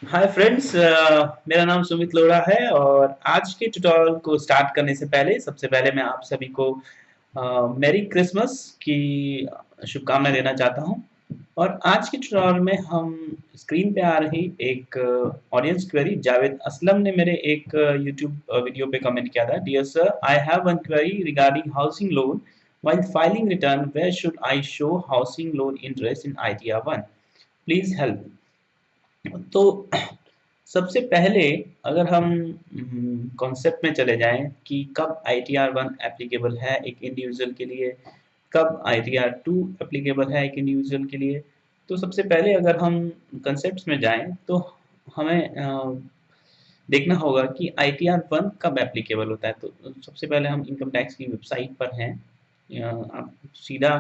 Hi friends, मेरा नाम सुमित लोढ़ा है और आज के ट्यूटोरियल को स्टार्ट करने से पहले सबसे पहले मैं आप सभी को मैरी क्रिसमस की शुभकामनाएं देना चाहता हूं। और आज के ट्यूटोरियल में हम स्क्रीन पे आ रही एक ऑडियंस क्वेरी, जावेद असलम ने मेरे एक यूट्यूब वीडियो पे कमेंट किया था। Dear sir, I have one query regarding housing loan while filing return, where should I show housing loan interest in ITR 1, please help. तो सबसे पहले अगर हम कॉन्सेप्ट में चले जाएं कि कब ITR 1 एप्लीकेबल है एक इंडिविजुअल के लिए, कब ITR 2 एप्लीकेबल है एक इंडिविजुअल के लिए। तो सबसे पहले अगर हम कंसेप्ट में जाएं तो हमें देखना होगा कि ITR 1 कब एप्लीकेबल होता है। तो सबसे पहले हम इनकम टैक्स की वेबसाइट पर हैं। आप सीधा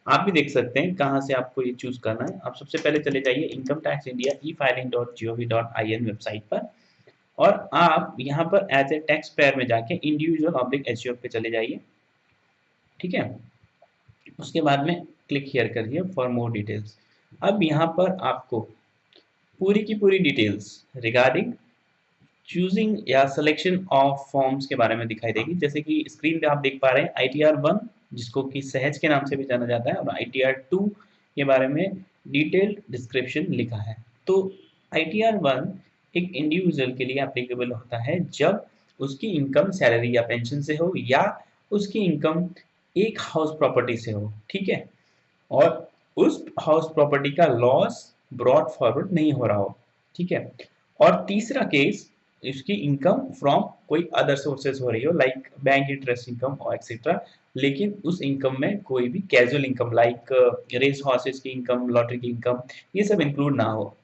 आप भी देख सकते हैं कहाँ से आपको ये चूज करना है। आप सबसे पहले चले जाइए income tax India e-filing.gov.in website पर, और आप यहाँ पर एज ए टैक्स पेयर में जाके इंडिविजुअल ऑब्लिक एचयूएफ पे चले जाइए। ठीक है, उसके बाद में क्लिक हियर करिए फॉर मोर डिटेल्स। अब यहाँ पर आपको पूरी की पूरी डिटेल्स रिगार्डिंग चूजिंग या सिलेक्शन ऑफ फॉर्म्स के बारे में दिखाई देगी। जैसे कि स्क्रीन पे आप देख पा रहे हैं ITR 1, जिसको कि सहज के नाम से भी जाना जाता है, और ITR 2 के बारे में डिटेल्ड डिस्क्रिप्शन लिखा है। तो ITR 1 एक इंडिविजुअल के लिए एप्लीकेबल होता है जब उसकी इनकम सैलरी या पेंशन से हो, या उसकी इनकम एक हाउस प्रॉपर्टी से हो। ठीक है, और उस हाउस प्रॉपर्टी का लॉस ब्रॉड फॉरवर्ड नहीं हो रहा हो। ठीक है, और तीसरा केस, इसकी इनकम फ्रॉम कोई अदर सोर्सेज हो रही हो, लाइक बैंक इंटरेस्ट इनकम और एक्सेट्रा, लेकिन उस इनकम में कोई भी casual income like race horses की इनकम, लॉटरी की इनकम, ये सब इंक्लूड ना हो।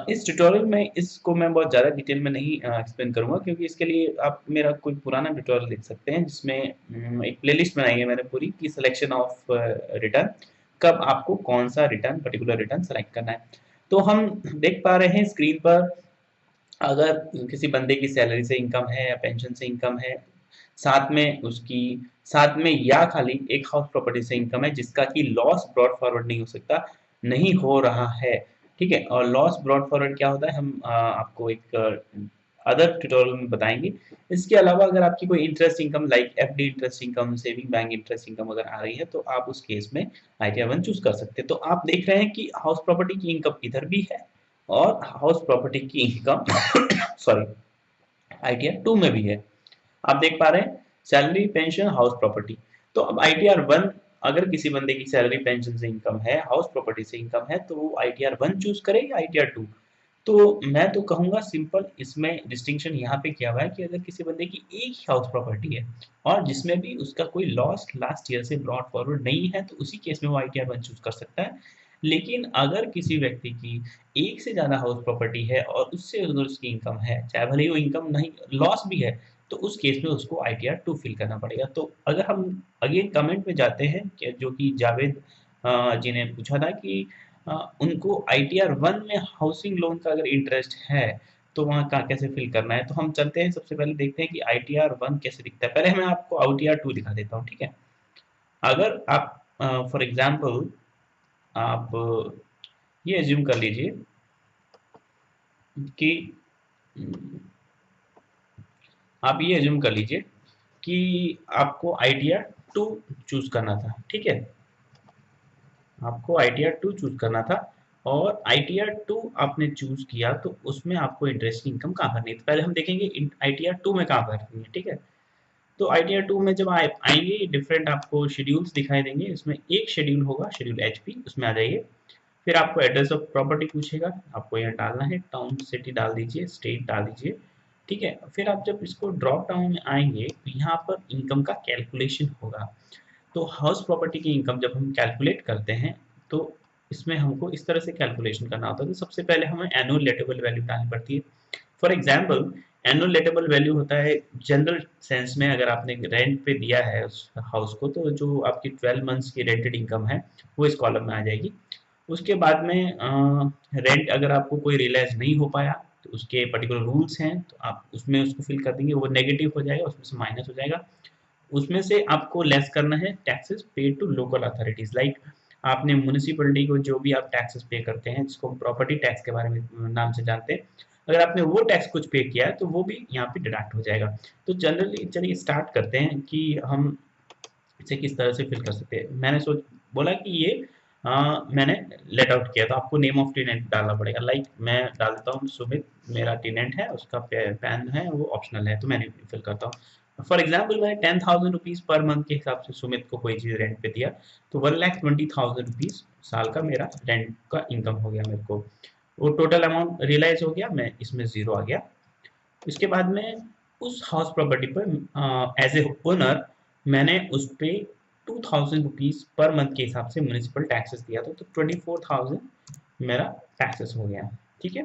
इस ट्यूटोरियल में इसको मैं बहुत ज़्यादा डिटेल में नहीं एक्सप्लेन करूंगा, क्योंकि इसके लिए आप मेरा कोई पुराना ट्यूटोरियल देख सकते हैं, जिसमें एक प्लेलिस्ट बनाई है मैंने पूरी की सिलेक्शन ऑफ रिटर्न, कब आपको कौन सा रिटर्न, पर्टिकुलर रिटर्न सेलेक्ट करना है। तो हम देख पा रहे हैं स्क्रीन पर, अगर किसी बंदे की सैलरी से इनकम है या पेंशन से इनकम है, साथ में उसकी साथ में या खाली एक हाउस प्रॉपर्टी से इनकम है जिसका कि लॉस ब्रॉड फॉरवर्ड नहीं हो सकता, नहीं हो रहा है। ठीक है, और लॉस ब्रॉड फॉरवर्ड क्या होता है हम आपको एक अदर ट्यूटोरियल में बताएंगे। इसके अलावा अगर आपकी कोई interest income like FD interest income, saving bank interest income अगर आ रही है, तो आप उस केस में ITR 1 चूज कर सकते हैं। तो आप देख रहे हैं कि हाउस प्रॉपर्टी की इनकम इधर भी है और हाउस प्रॉपर्टी की इनकम सॉरी ITR 2 में भी है। आप देख पा रहे हैं सैलरी, पेंशन, हाउस प्रॉपर्टी। तो अब ITR 1, अगर किसी बंदे की सैलरी पेंशन से इनकम है, हाउस प्रॉपर्टी से इनकम है, तो वो ITR 1 चूज करे या ITR 2। तो मैं तो कहूंगा सिंपल, इसमें डिस्टिंक्शन यहाँ पे किया हुआ है कि अगर किसी बंदे की एक ही हाउस प्रॉपर्टी है और जिसमें भी उसका कोई लॉस लास्ट ईयर से ब्रॉड फॉरवर्ड नहीं है, तो उसी केस में वो ITR 1 चूज कर सकता है। लेकिन अगर किसी व्यक्ति की एक से ज्यादा हाउस प्रॉपर्टी है और उससे अगर उसकी इनकम है, चाहे भले ही वो इनकम नहीं, लॉस भी है, तो उस केस में उसको ITR 2 फिल करना पड़ेगा। तो अगर हम अगेन कमेंट में जाते हैं कि जो कि जावेद जी ने पूछा था कि उनको ITR 1 में हाउसिंग लोन का अगर इंटरेस्ट है तो वहाँ का कैसे फिल करना है। तो हम चलते हैं, सबसे पहले देखते हैं कि ITR 1 कैसे दिखता है। पहले मैं आपको ITR 2 दिखा देता हूँ। ठीक है, अगर आप फॉर एग्जाम्पल आप ये एज्यूम कर लीजिए कि आप ये एज्यूम कर लीजिए कि आपको ITR 2 चूज करना था। ठीक है, आपको ITR 2 चूज करना था, और ITR 2 आपने चूज किया तो उसमें आपको इंटरेस्ट इनकम कहाँ करनी है। तो पहले हम देखेंगे ITR 2 में कहाँ करनी है। ठीक है, तो ITR 2 में जब आप आएंगे, डिफरेंट आपको शेड्यूल्स दिखाई देंगे। इसमें एक शेड्यूल होगा, शेड्यूल HP, उसमें आ जाइए। फिर आपको एड्रेस ऑफ प्रॉपर्टी पूछेगा, आपको यहाँ डालना है, टाउन सिटी डाल दीजिए, स्टेट डाल दीजिए। ठीक है, फिर आप जब इसको ड्रॉप डाउन में आएंगे तो यहाँ पर इनकम का कैलकुलेशन होगा। तो हाउस प्रॉपर्टी की इनकम जब हम कैलकुलेट करते हैं, तो इसमें हमको इस तरह से कैलकुलेशन करना होता है। तो सबसे पहले हमें एनुअल लेटेबल वैल्यू डालनी पड़ती है। फॉर एग्जाम्पल, एनुअल लेटेबल वैल्यू होता है जनरल सेंस में, अगर आपने रेंट पे दिया है उस हाउस को, तो जो आपकी 12 मंथ्स की रेंटेड इनकम है वो इस कॉलम में आ जाएगी। उसके बाद में रेंट अगर आपको कोई रियलाइज नहीं हो पाया, तो उसके पर्टिकुलर रूल्स हैं, तो आप उसमें उसको फिल कर देंगे, वो नेगेटिव हो जाएगा, उसमें से माइनस हो जाएगा। उसमें से आपको लेस करना है taxes paid to local authorities, like आपने म्युनिसिपैलिटी को जो भी आप टैक्सेस पे करते हैं, जिसको हम प्रॉपर्टी टैक्स के बारे में नाम से जानते हैं, अगर आपने वो टैक्स कुछ पे किया है तो वो भी यहाँ पे डिडक्ट हो जाएगा। तो जनरली चलिए स्टार्ट करते हैं कि हम इसे किस तरह से फिल कर सकते हैं। मैंने सोच बोला कि ये मैंने लेट आउट किया, तो आपको नेम ऑफ टेनेंट डालना पड़ेगा। लाइक मैं डालता हूँ सुमित, मेरा टेनेंट है, उसका पैन है वो ऑप्शनल है, तो मैंने फिल करता हूँ। फॉर एग्जाम्पल मैंने 10,000 रुपीज पर मंथ के हिसाब से सुमित को कोई चीज रेंट पे दिया, तो 1,20,000 रुपीज साल का मेरा रेंट का इनकम हो गया मेरे को। वो टोटल अमाउंट रियलाइज हो गया, मैं इसमें जीरो आ गया। इसके बाद में उस हाउस प्रॉपर्टी पर एज ए ओनर मैंने उस पे 2,000 रुपीज पर मंथ के हिसाब से म्यूनिसिपल टैक्सेस दिया था, तो 24,000 मेरा टैक्सेस हो गया। ठीक है,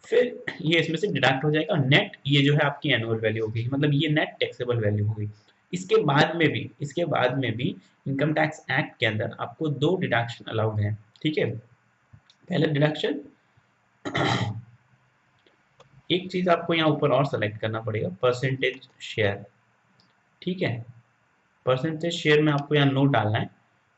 फिर ये इसमें से डिडक्ट हो जाएगा। नेट ये जो है आपकी एनुअल वैल्यू हो गई, मतलब ये नेट टैक्सेबल वैल्यू हो गई। इसके बाद में भी इनकम टैक्स एक्ट के अंदर आपको दो डिडक्शन अलाउड हैं। ठीक है, पहले डिडक्शन, एक चीज आपको यहाँ ऊपर और सेलेक्ट करना पड़ेगा, परसेंटेज शेयर। ठीक है, परसेंटेज शेयर में आपको यहाँ नोट डालना है।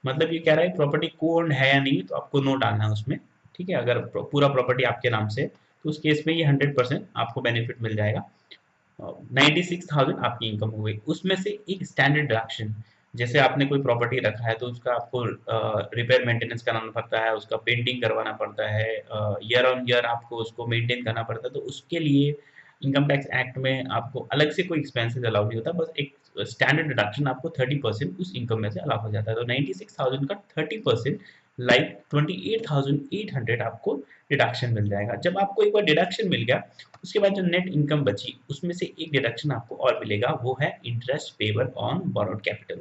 मतलब ये कह रहा है प्रॉपर्टी को ओन्ड है या नहीं, तो आपको नो डालना है उसमें। ठीक है, अगर पूरा प्रॉपर्टी आपके नाम से, तो उस केस में ये 100% आपको बेनिफिट मिल जाएगा। 96,000 आपकी इनकम हो गई। उसमें से एक स्टैंडर्ड डिडक्शन, जैसे आपने कोई प्रॉपर्टी रखा है तो उसका आपको रिपेयर मेंटेनेंस कराना पड़ता है, उसका पेंटिंग करवाना पड़ता है, ईयर ऑन ईयर आपको उसको मेंटेन करना पड़ता है, तो उसके लिए इनकम टैक्स एक्ट में आपको अलग से कोई एक्सपेंसेस अलाउ नहीं होता, बस एक स्टैंडर्ड डिडक्शन आपको 30% उस इनकम में से अलाउ हो जाता है। तो 96,000 का 30% लाइक 28,800 आपको डिडक्शन मिल जाएगा। जब आपको एक बार डिडक्शन मिल गया, उसके बाद जो नेट इनकम बची उसमें से एक डिडक्शन आपको और मिलेगा, वो है interest payable on borrowed capital.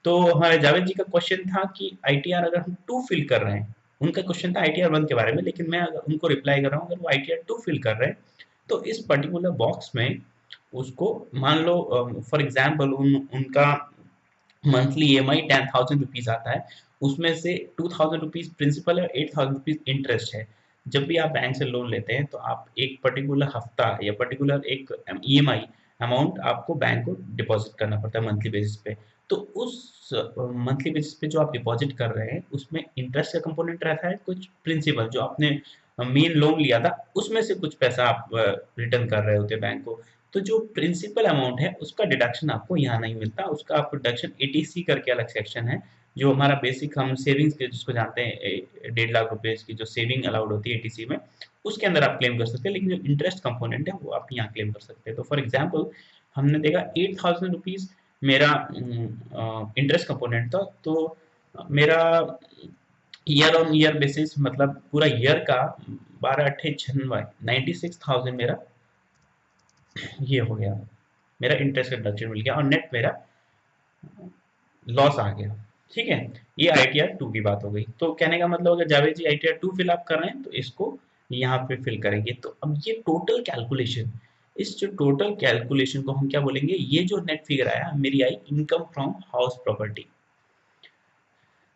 तो हमारे जावेद जी का क्वेश्चन था कि आईटीआर अगर हम 2 फिल कर रहे हैं, उनका क्वेश्चन था आईटीआर 1 के बारे में, लेकिन मैं अगर उनको रिप्लाई कर रहा हूँ, अगर वो आईटीआर 2 फिल कर रहे हैं तो इस पर्टिकुलर बॉक्स में उसको मान लो फॉर एग्जांपल उनका मंथली ईएमआई 10,000 रुपीज आता है, उसमें से 2,000 रुपीज प्रिंसिपल है, 8,000 रुपीज इंटरेस्ट है। जब भी आप बैंक से लोन लेते हैं तो आप एक पर्टिकुलर हफ्ता या पर्टिकुलर एक ईएमआई अमाउंट आपको बैंक को डिपॉजिट करना पड़ता है मंथली बेसिस पे। तो उस मंथली बेसिस पे जो आप डिपॉजिट कर रहे हैं उसमें इंटरेस्ट का कंपोनेंट रहता है, कुछ प्रिंसिपल जो आपने मेन लोन लिया था उसमें से कुछ पैसा आप रिटर्न कर रहे होते हैं बैंक को। तो जो प्रिंसिपल अमाउंट है उसका डिडक्शन आपको यहाँ नहीं मिलता, उसका आपको डिडक्शन एटीसी करके अलग सेक्शन है, जो हमारा बेसिक हम सेविंग्स के जिसको जानते हैं 1.5 लाख रुपए की जो सेविंग अलाउड होती है एटीसी में, उसके अंदर आप क्लेम कर सकते हैं। लेकिन जो इंटरेस्ट कंपोनेंट है वो आप यहाँ क्लेम कर सकते हैं। तो फॉर एग्जाम्पल हमने देखा 8,000 रुपीज मेरा इंटरेस्ट कंपोनेंट था, तो मेरा ईयर ऑन ईयर बेसिस मतलब पूरा ईयर का 12 अट्ठे 96, 96,000 मेरा ये हो गया, मेरा इंटरेस्ट का डिडक्शन मिल गया और नेट मेरा लॉस आ गया। ठीक है, ये आईटीआर 2 की बात हो गई। तो कहने का मतलब अगर जावेद जी आईटीआर 2 फिल आप कर रहे हैं तो इसको यहाँ पे फिल करेंगे। तो अब ये टोटल कैलकुलेशन, इस जो टोटल कैलकुलेशन को हम क्या बोलेंगे, ये जो नेट फिगर आया मेरी आई इनकम फ्रॉम हाउस प्रॉपर्टी।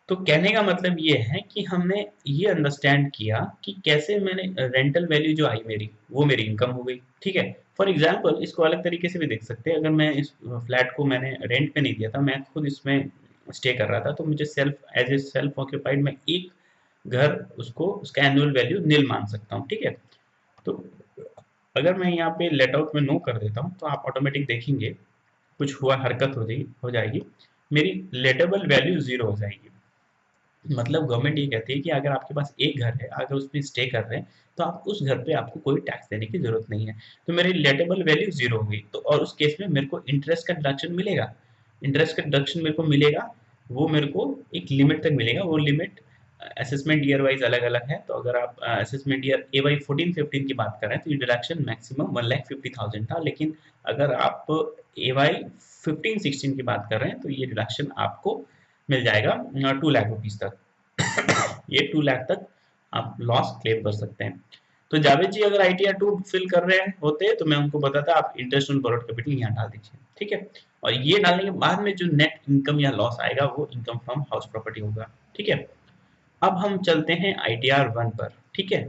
तो कहने का मतलब ये है कि हमने ये अंडरस्टैंड किया कि कैसे मैंने रेंटल वैल्यू जो आई मेरी वो मेरी इनकम हो गई। ठीक है, फॉर एग्जांपल इसको अलग तरीके से भी देख सकते हैं। अगर मैं इस फ्लैट को मैंने रेंट पे नहीं दिया था, मैं खुद इसमें स्टे कर रहा था, तो मुझे self as a self occupied मैं एक घर उसको उसका एनुअल वैल्यू नील मान सकता हूँ। ठीक है, तो अगर मैं यहाँ पे लेट आउट में नो कर देता हूँ तो आप ऑटोमेटिक देखेंगे कुछ हुआ हरकत हो जाएगी, मेरी लेटेबल वैल्यू जीरो हो जाएगी। मतलब गवर्नमेंट ये कहती है कि अगर आपके पास एक घर है, अगर उसमें स्टे कर रहे हैं, तो आप उस घर पे आपको कोई टैक्स देने की जरूरत नहीं है। तो मेरी लेटेबल वैल्यू जीरो हो गई, तो और उस केस में मेरे को इंटरेस्ट का डिडक्शन मिलेगा। इंटरेस्ट का डिडक्शन मेरे को मिलेगा, वो मेरे को एक लिमिट तक मिलेगा। वो लिमिट असेसमेंट ईयर वाइज अलग अलग है। तो अगर आप असेसमेंट ईयर ए वाई 14-15 की बात करें तो ये डिडक्शन मैक्सिमम 1,50,000 था, लेकिन अगर आप ए वाई 15-16 की बात कर रहे हैं तो ये डिडक्शन आपको मिल जाएगा 2 लाख रुपीज तक। ये 2 लाख तक आप लॉस क्लेम कर सकते हैं। तो जावेद जी अगर आईटीआर 2 फिल कर रहे होते तो मैं उनको बताता आप इंटरेस्ट ऑन बोरोड कैपिटल यहाँ डाल दीजिए। ठीक है, और ये डालने के बाद में जो नेट इनकम या लॉस आएगा वो इनकम फ्रॉम हाउस प्रॉपर्टी होगा। ठीक है, अब हम चलते हैं आईटीआर 1 पर। ठीक है,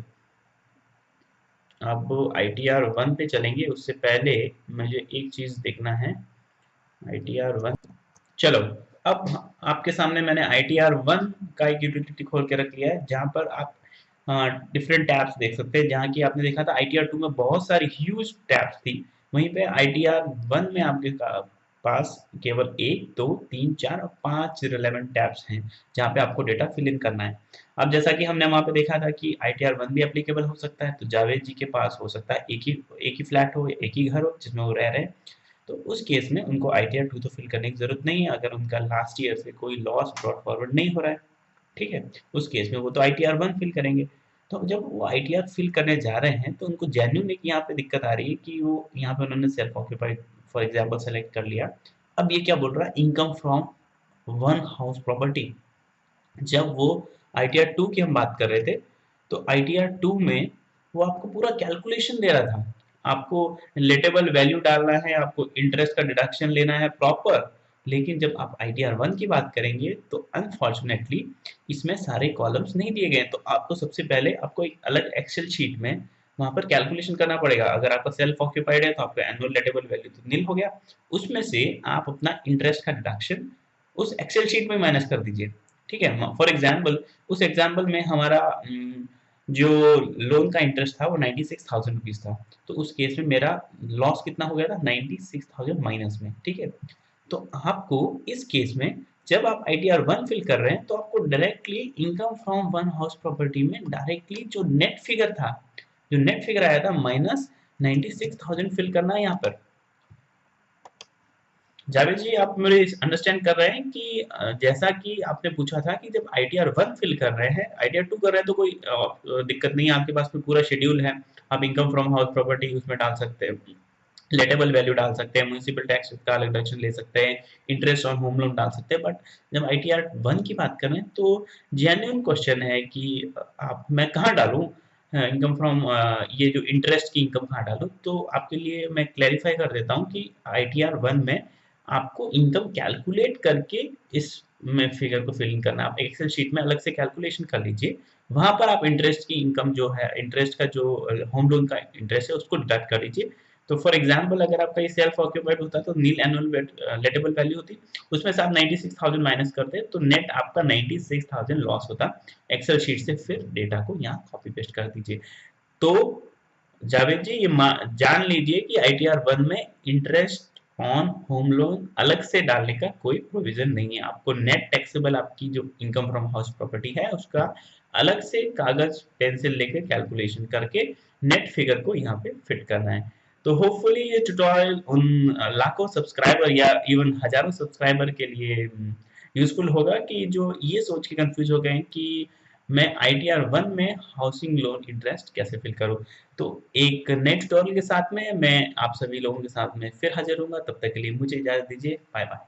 अब आईटीआर 1 पे चलेंगे, उससे पहले मुझे एक चीज देखना है। आईटीआर 1, चलो अब आपके सामने मैंने ITR1 का एक यूटिलिटी खोल के रख लिया है, जहाँ पर आप डिफरेंट टैब्स देख सकते हैं। जहाँ की आपने देखा था ITR2 में बहुत सारी ह्यूज टैब्स थी, वहीं पे ITR1 में आपके पास केवल 1, 2, 3, 4 और 5 रिलेवेंट टैब्स हैं, जहाँ पे आपको डेटा फिल इन करना है। अब जैसा कि हमने वहाँ पे देखा था कि ITR1 भी एप्लीकेबल हो सकता है, तो जावेद जी के पास हो सकता है एक ही फ्लैट हो, एक ही घर हो जिसमें वो रह रहे हैं। तो उस केस में उनको ITR2 तो फिल करने की जरूरत नहीं है, अगर उनका लास्ट ईयर से कोई लॉस ब्रॉट फॉरवर्ड नहीं हो रहा है। ठीक है, उस केस में वो तो ITR1 फिल करेंगे। तो जब वो ITR फिल करने जा रहे हैं तो उनको जेन्युइन एक यहाँ पे दिक्कत आ रही है कि वो यहाँ पे उन्होंने self occupied for example select कर लिया। अब ये क्या बोल रहा है, income from one house property. जब वो ITR2 की हम बात कर रहे थे, तो ITR2 में वो आपको पूरा कैलकुलेशन दे रहा था। आपको रिलेटेबल वैल्यू डालना है, आपको इंटरेस्ट का डिडक्शन लेना है प्रॉपर। लेकिन जब आप ITR1 की बात करेंगे तो अनफॉर्चुनेटली इसमें सारे कॉलम्स नहीं दिए गए हैं। तो आपको सबसे पहले आपको एक अलग एक्सेल शीट में वहां पर कैलकुलेशन करना पड़ेगा। अगर आपका सेल्फ ऑक्यूपाइड है तो आपका एनुअल रिलेटेबल वैल्यू तो नील हो गया, उसमें से आप अपना इंटरेस्ट का डिडक्शन उस एक्सेल शीट में माइनस कर दीजिए। ठीक है, फॉर एग्जाम्पल उस एग्जाम्पल में हमारा जो लोन का इंटरेस्ट था वो 96,000 रुपीज था। तो उस केस में मेरा लॉस कितना हो गया था, 96,000 माइनस में। ठीक है, तो आपको इस केस में जब आप ITR1 फिल कर रहे हैं तो आपको directly income from one house property में डायरेक्टली जो नेट फिगर था, जो नेट फिगर आया था माइनस 96,000 फिल करना है यहाँ पर। जावेद जी, आप मेरे अंडरस्टैंड कर रहे हैं कि जैसा कि आपने पूछा था कि जब ITR1 फिल कर रहे हैं, ITR2 कर रहे हैं तो कोई दिक्कत नहीं है, आपके पास में पूरा शेड्यूल है। आप इनकम फ्रॉम हाउस प्रॉपर्टी उसमें डाल सकते हैं, रिलेटेबल वैल्यू डाल सकते हैं, म्युनिसिपल टैक्स का अलग डिडक्शन ले सकते हैं, इंटरेस्ट ऑन होम लोन डाल सकते हैं। बट जब ITR1 की बात करें तो जेन्युइन क्वेश्चन है कि आप मैं कहाँ डालूँ इनकम फ्रॉम, ये जो इंटरेस्ट की इनकम कहाँ डालूँ। तो आपके लिए मैं क्लैरिफाई कर देता हूँ कि ITR1 में आपको इनकम कैलकुलेट करके इस में फिगर को फिल इन करना है। आप एक्सेल शीट में अलग से कैलकुलेशन कर लीजिए, वहां पर आप इंटरेस्ट की इनकम जो है, इंटरेस्ट का जो होम लोन का इंटरेस्ट है उसको डिडक्ट कर लीजिए। तो फॉर एग्जांपल अगर आपका ये सेल्फ ऑक्यूपाइड होता तो नील एनुअल लेटेबल वैल्यू होती, उसमें से आप 96,000 माइनस करते तो नेट आपका 96,000 लॉस होता। एक्सेल शीट से फिर डेटा को यहाँ कॉपी पेस्ट कर दीजिए। तो जावेद जी, ये जान लीजिए कि ITR1 में इंटरेस्ट ऑन होम लोन अलग से डालने का कोई प्रोविजन नहीं है। आपको नेट टैक्सेबल आपकी जो इनकम फ्रॉम हाउस प्रॉपर्टी है उसका अलग से कागज पेंसिल लेके कैलकुलेशन करके नेट फिगर को यहाँ पे फिट करना है। तो होपफुली ये ट्यूटोरियल उन लाखों सब्सक्राइबर या इवन हजारों सब्सक्राइबर के लिए यूजफुल होगा कि जो ये सोच के कंफ्यूज हो गए हैं कि मैं ITR1 में हाउसिंग लोन इंटरेस्ट कैसे फिल करूँ। तो एक नए ट्यूटोरियल के साथ में मैं आप सभी लोगों के साथ में फिर हाजिर होऊंगा। तब तक के लिए मुझे इजाजत दीजिए। Bye bye.